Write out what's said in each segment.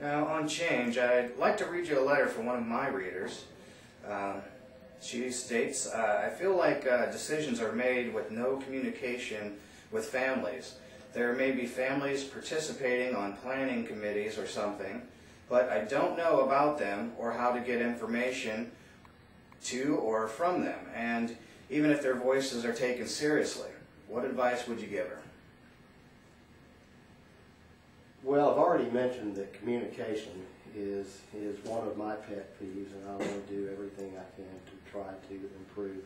Now, on change, I'd like to read you a letter from one of my readers. She states, I feel like decisions are made with no communication with families. There may be families participating on planning committees or something, but I don't know about them or how to get information to or from them, and even if their voices are taken seriously. What advice would you give her? Well, I've already mentioned that communication is one of my pet peeves, and I want to do everything I can to try to improve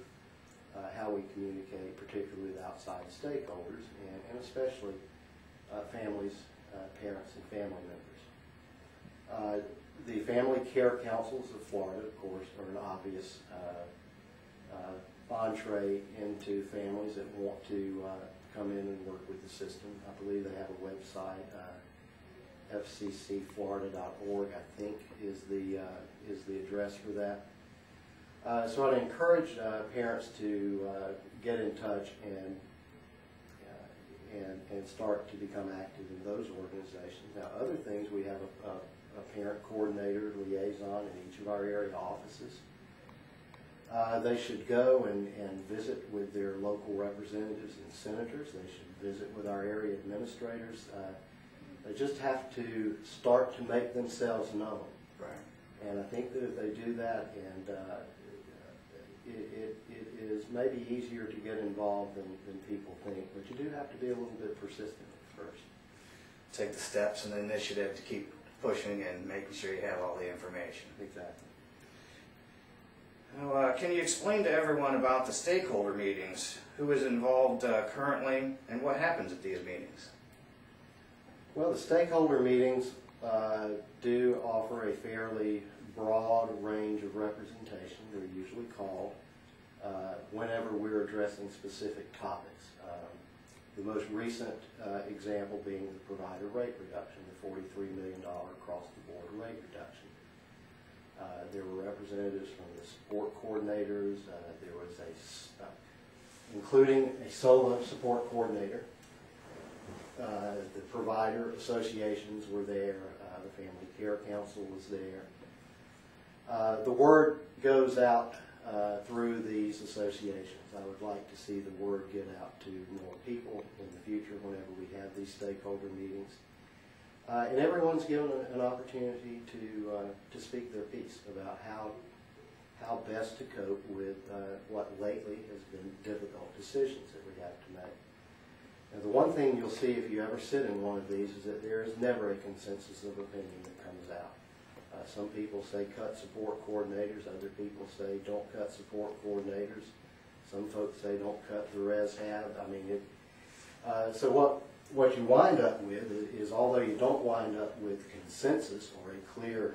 how we communicate, particularly with outside stakeholders, and especially families, parents, and family members. The Family Care Councils of Florida, of course, are an obvious entree into families that want to come in and work with the system. I believe they have a website. fccflorida.org, I think, is the address for that. So I'd encourage parents to get in touch and start to become active in those organizations. Now, other things, we have a parent coordinator liaison in each of our area offices. They should go and visit with their local representatives and senators. They should visit with our area administrators. They just have to start to make themselves known. Right. And I think that if they do that, and it is maybe easier to get involved than people think, but you do have to be a little bit persistent at first. Take the steps and the initiative to keep pushing and making sure you have all the information. Exactly. Now, can you explain to everyone about the stakeholder meetings? Who is involved currently, and what happens at these meetings? Well, the stakeholder meetings do offer a fairly broad range of representation. They're usually called whenever we're addressing specific topics. The most recent example being the provider rate reduction, the $43 million across-the-board rate reduction. There were representatives from the support coordinators. There was including a solo support coordinator. The provider associations were there. The Family Care Council was there. The word goes out through these associations. I would like to see the word get out to more people in the future whenever we have these stakeholder meetings. And everyone's given an opportunity to speak their piece about how best to cope with what lately has been difficult decisions that we have to make. Now, the one thing you'll see if you ever sit in one of these is that there is never a consensus of opinion that comes out. Some people say cut support coordinators, other people say don't cut support coordinators. Some folks say don't cut the res-hab. I mean, so what you wind up with is, although you don't wind up with consensus or a clear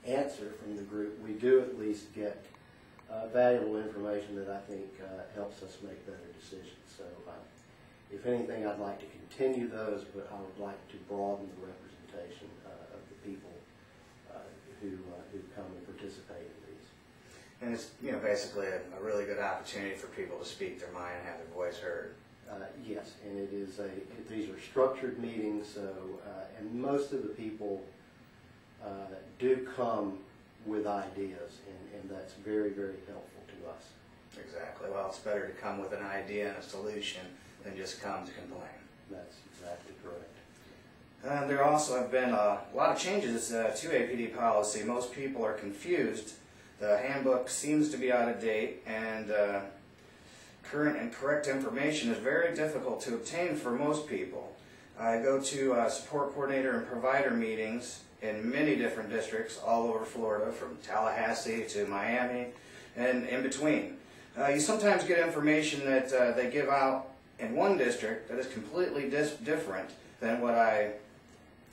answer from the group, we do at least get valuable information that I think helps us make better decisions. So if anything, I'd like to continue those, but I would like to broaden the representation of the people who come and participate in these. And it's basically a really good opportunity for people to speak their mind and have their voice heard. Yes, and it is these are structured meetings, so and most of the people do come with ideas, and that's very, very helpful to us. Exactly. Well, it's better to come with an idea and a solution than just come to complain. That's exactly correct. There also have been a lot of changes to APD policy. Most people are confused. The handbook seems to be out of date, and current and correct information is very difficult to obtain for most people. I go to support coordinator and provider meetings in many different districts all over Florida, from Tallahassee to Miami and in between. You sometimes get information that they give out in one district that is completely different than what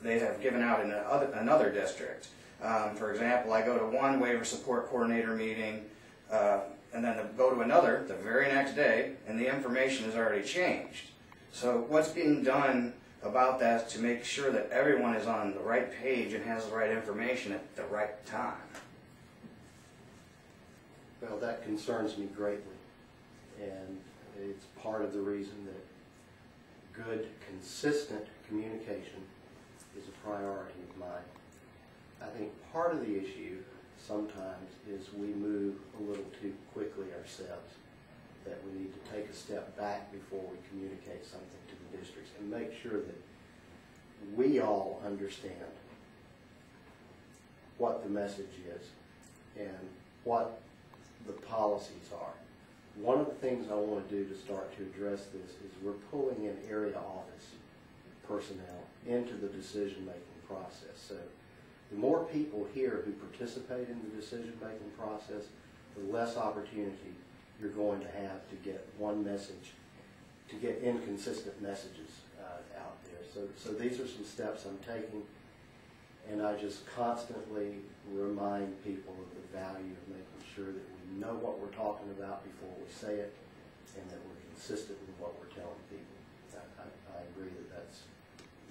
they have given out in another district. For example, I go to one waiver support coordinator meeting and then go to another the very next day, and the information has already changed. So what's being done about that to make sure that everyone is on the right page and has the right information at the right time? Well, that concerns me greatly, and it's part of the reason that good, consistent communication is a priority of mine. I think part of the issue sometimes is we move a little too quickly ourselves, that we need to take a step back before we communicate something to the districts and make sure that we all understand what the message is and what the policies are. One of the things I want to do to start to address this is we're pulling in area office personnel into the decision-making process. So the more people here who participate in the decision-making process, the less opportunity you're going to have to get one message, to get inconsistent messages out there. So these are some steps I'm taking, and I just constantly remind people of the value of making sure that we know what we're talking about before we say it, and that we're consistent with what we're telling people. I agree that that's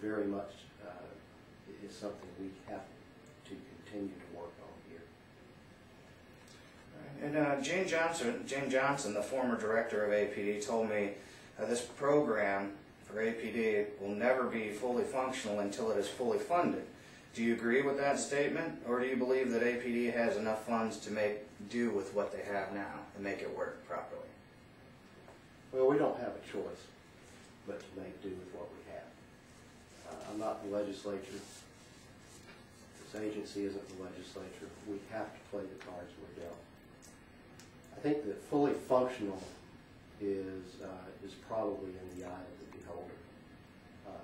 very much is something we have to continue to work on here. And Jane Johnson, the former director of APD, told me this program for APD will never be fully functional until it is fully funded. Do you agree with that statement, or do you believe that APD has enough funds to make do with what they have now and make it work properly? Well, we don't have a choice but to make do with what we have. I'm not the legislature. This agency isn't the legislature. We have to play the cards we're dealt. I think that fully functional is probably in the eye of the beholder.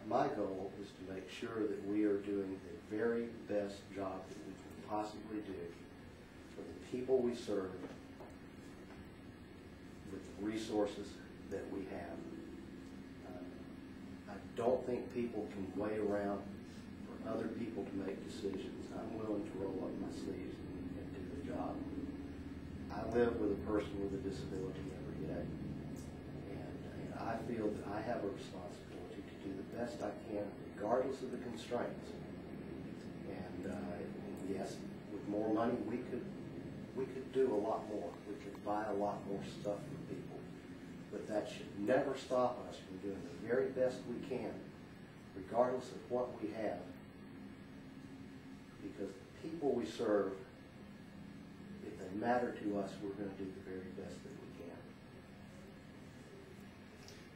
My goal is to make sure that we are doing the very best job that we can possibly do for the people we serve with the resources that we have. I don't think people can wait around for other people to make decisions. I'm willing to roll up my sleeves and do the job. I live with a person with a disability every day, and I feel that I have a responsibility to do the best I can regardless of the constraints. And yes, with more money we could do a lot more. We could buy a lot more stuff for people. But that should never stop us from doing the very best we can, regardless of what we have. Because the people we serve, if they matter to us, we're going to do the very best that we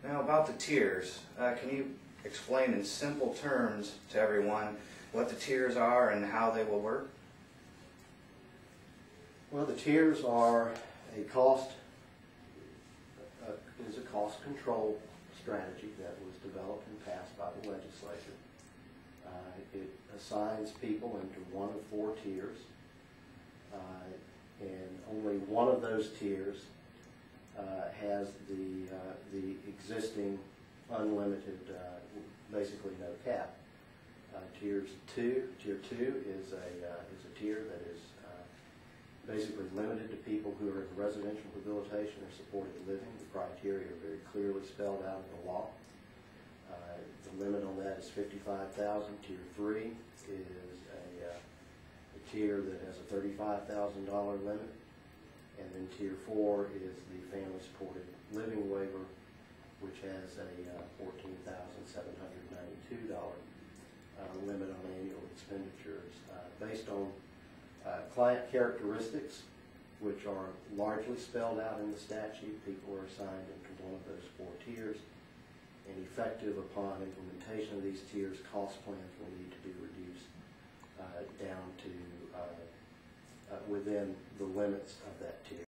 can. Now about the tiers, can you explain in simple terms to everyone what the tiers are and how they will work? Well, the tiers are a cost control strategy that was developed and passed by the legislature. It assigns people into one of 4 tiers, and only one of those tiers has the existing unlimited, basically no cap. Tier 2 is a tier that is basically limited to people who are in residential rehabilitation or supported living. The criteria are very clearly spelled out in the law. The limit on that is $55,000. Tier 3 is a tier that has a $35,000 limit. And then Tier 4 is the family supported living waiver, which has a $14,792 limit on annual expenditures based on client characteristics, which are largely spelled out in the statute. People are assigned into one of those 4 tiers, and effective upon implementation of these tiers, cost plans will need to be reduced down to within the limits of that tier.